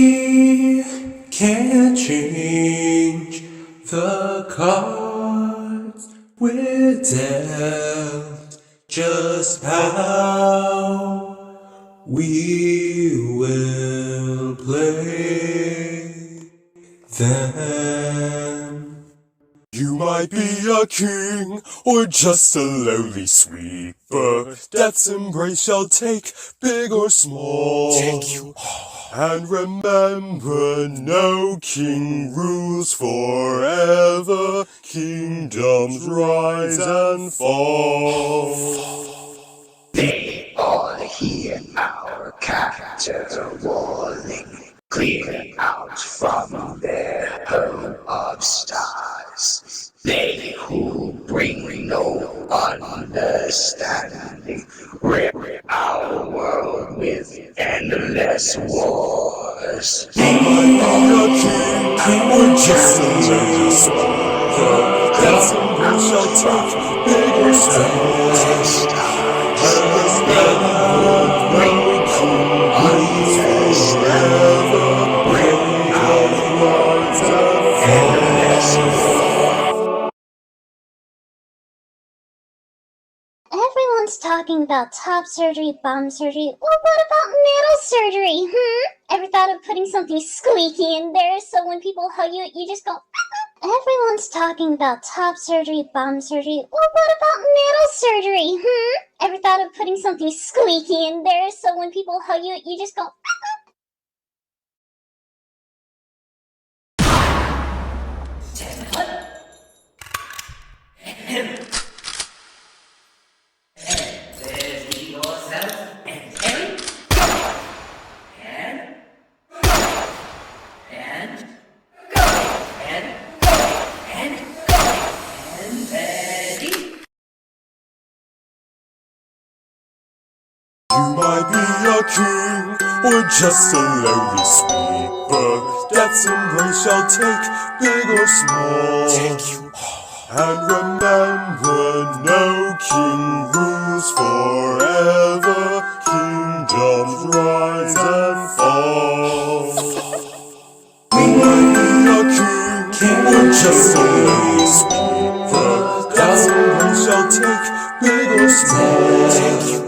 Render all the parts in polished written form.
We can't change the cards we're dealt, just how we will play them. You might be a king or just a lowly sweeper. Death's embrace shall take, big or small. Take you all. And remember, no king rules forever. Kingdoms rise and fall. They all hear our caterwauling, clear out from their home of stars. They who bring no understanding, rip our world with endless wars. He might be a king or just a lowly sweeper. Death's embrace shall take, big or small. And remember, no king rules forever. Kingdoms rise and fall. Everyone's talking about top surgery, bottom surgery. Well, what about middle surgery? Ever thought of putting something squeaky in there so when people hug you, you just go... Everyone's talking about top surgery, bottom surgery. Well, what about middle surgery? Ever thought of putting something squeaky in there so when people hug you, you just go... You might be a king or just a lowly sweeper. Death's embrace shall take, big or small. Take you all. And remember, no king rules forever. Kingdoms rise and fall. You might be a king or just a lowly sweeper. Death's embrace shall take, big or small. Take you all.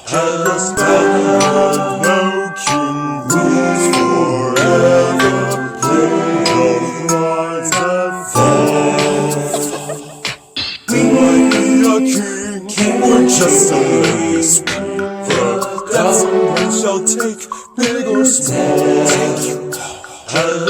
And remember, no king rules forever. Kingdoms rise and fall. We might be a king or just a lowly sweeper. Death's embrace shall take, big or small. Take you all. And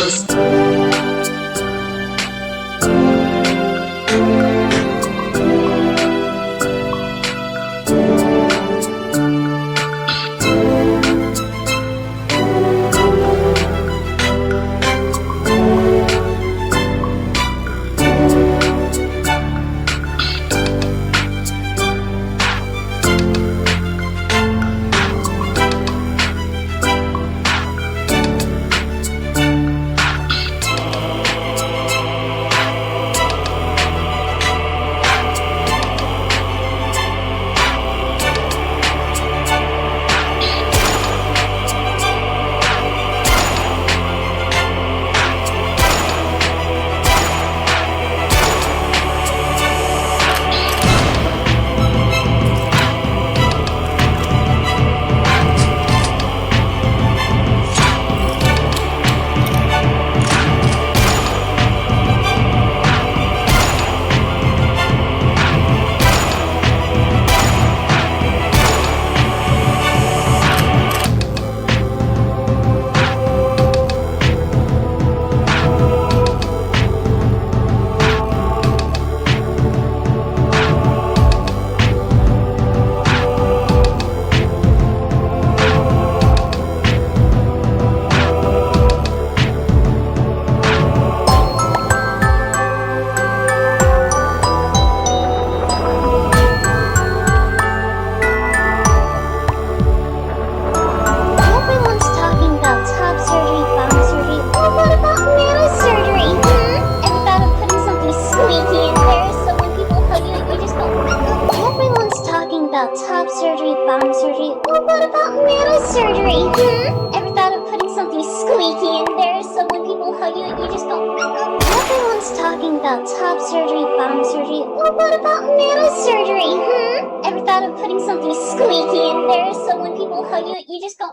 hug you, you just go. Everyone's talking about top surgery, bottom surgery. Well, what about middle surgery? Ever thought of putting something squeaky in there so when people hug you, you just go.